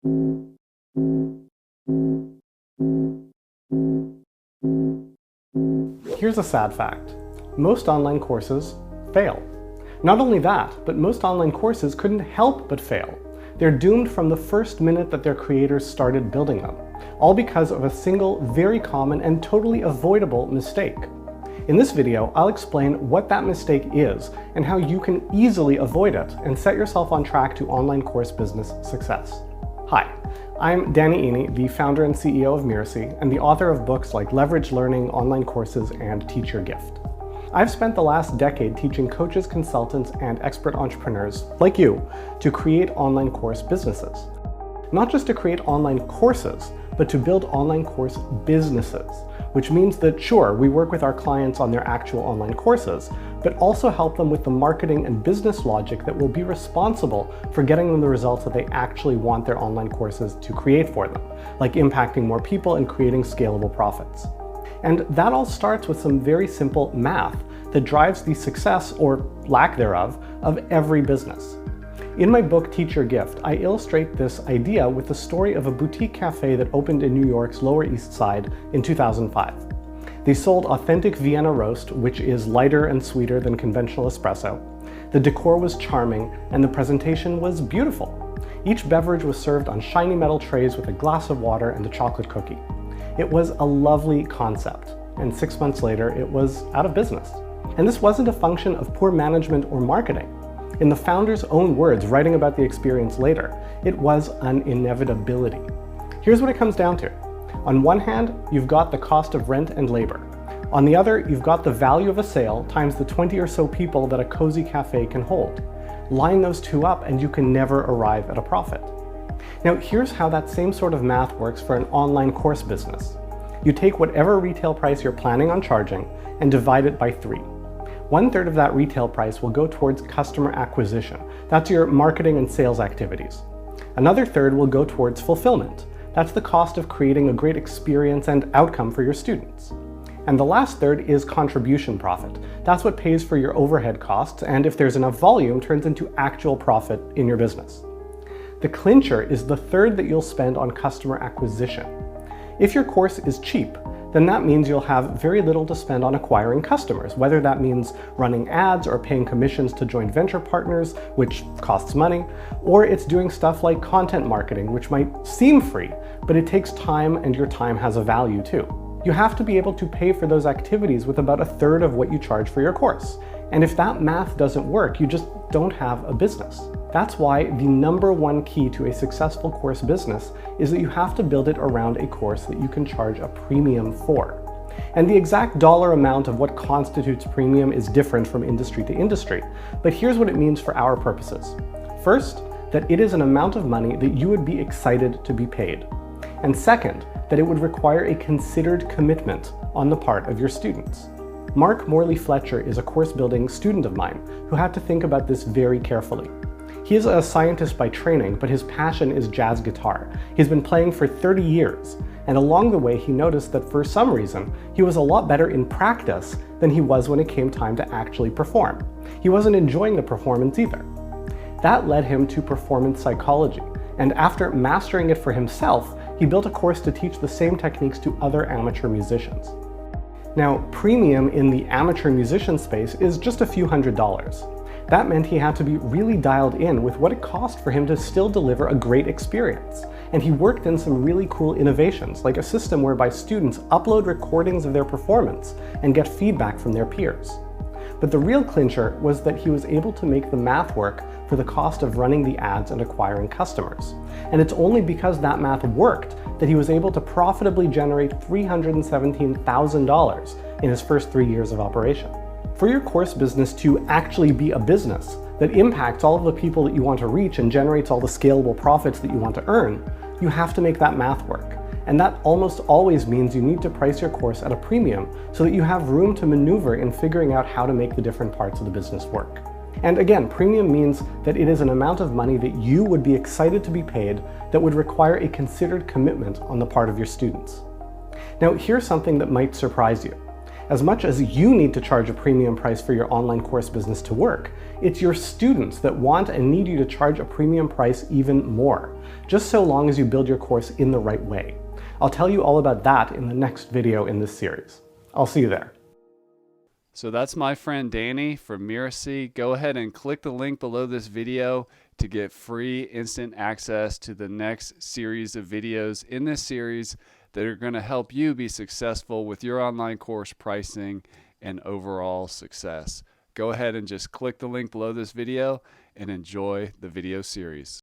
Here's a sad fact. Most online courses fail. Not only that, but most online courses couldn't help but fail. They're doomed from the first minute that their creators started building them, all because of a single, very common and totally avoidable mistake. In this video, I'll explain what that mistake is and how you can easily avoid it and set yourself on track to online course business success. Hi, I'm Danny Iny, the founder and CEO of Mirasee and the author of books like Leverage Learning, Online Courses, and Teach Your Gift. I've spent the last decade teaching coaches, consultants, and expert entrepreneurs like you to create online course businesses. Not just to create online courses, but to build online course businesses, which means that sure, we work with our clients on their actual online courses, but also help them with the marketing and business logic that will be responsible for getting them the results that they actually want their online courses to create for them, like impacting more people and creating scalable profits. And that all starts with some very simple math that drives the success, or lack thereof, of every business. In my book, Teach Your Gift, I illustrate this idea with the story of a boutique cafe that opened in New York's Lower East Side in 2005. They sold authentic Vienna roast, which is lighter and sweeter than conventional espresso. The decor was charming, and the presentation was beautiful. Each beverage was served on shiny metal trays with a glass of water and a chocolate cookie. It was a lovely concept, and 6 months later, it was out of business. And this wasn't a function of poor management or marketing. In the founder's own words, writing about the experience later, it was an inevitability. Here's what it comes down to. On one hand, you've got the cost of rent and labor. On the other, you've got the value of a sale times the 20 or so people that a cozy cafe can hold. Line those two up and you can never arrive at a profit. Now, here's how that same sort of math works for an online course business. You take whatever retail price you're planning on charging and divide it by 3. 1/3 of that retail price will go towards customer acquisition. That's your marketing and sales activities. Another 1/3 will go towards fulfillment. That's the cost of creating a great experience and outcome for your students. And the last 1/3 is contribution profit. That's what pays for your overhead costs, and if there's enough volume, turns into actual profit in your business. The clincher is the 1/3 that you'll spend on customer acquisition. If your course is cheap, then that means you'll have very little to spend on acquiring customers, whether that means running ads or paying commissions to joint venture partners, which costs money, or it's doing stuff like content marketing, which might seem free, but it takes time and your time has a value too. You have to be able to pay for those activities with about 1/3 of what you charge for your course. And if that math doesn't work, you just don't have a business. That's why the #1 key to a successful course business is that you have to build it around a course that you can charge a premium for. And the exact dollar amount of what constitutes premium is different from industry to industry, but here's what it means for our purposes. First, that it is an amount of money that you would be excited to be paid. And second, that it would require a considered commitment on the part of your students. Mark Morley Fletcher is a course building student of mine who had to think about this very carefully. He is a scientist by training, but his passion is jazz guitar. He's been playing for 30 years, and along the way he noticed that for some reason, he was a lot better in practice than he was when it came time to actually perform. He wasn't enjoying the performance either. That led him to performance psychology, and after mastering it for himself, he built a course to teach the same techniques to other amateur musicians. Now, premium in the amateur musician space is just a few $100s. That meant he had to be really dialed in with what it cost for him to still deliver a great experience. And he worked in some really cool innovations, like a system whereby students upload recordings of their performance and get feedback from their peers. But the real clincher was that he was able to make the math work for the cost of running the ads and acquiring customers. And it's only because that math worked that he was able to profitably generate $317,000 in his first 3 years of operation. For your course business to actually be a business that impacts all of the people that you want to reach and generates all the scalable profits that you want to earn, you have to make that math work. And that almost always means you need to price your course at a premium so that you have room to maneuver in figuring out how to make the different parts of the business work. And again, premium means that it is an amount of money that you would be excited to be paid that would require a considered commitment on the part of your students. Now, here's something that might surprise you. As much as you need to charge a premium price for your online course business to work, it's your students that want and need you to charge a premium price even more. just so long as you build your course in the right way. I'll tell you all about that in the next video in this series. I'll see you there. So that's my friend Danny from Miracy. Go ahead and click the link below this video to get free instant access to the next series of videos in this series that are going to help you be successful with your online course pricing and overall success. Go ahead and just click the link below this video and enjoy the video series.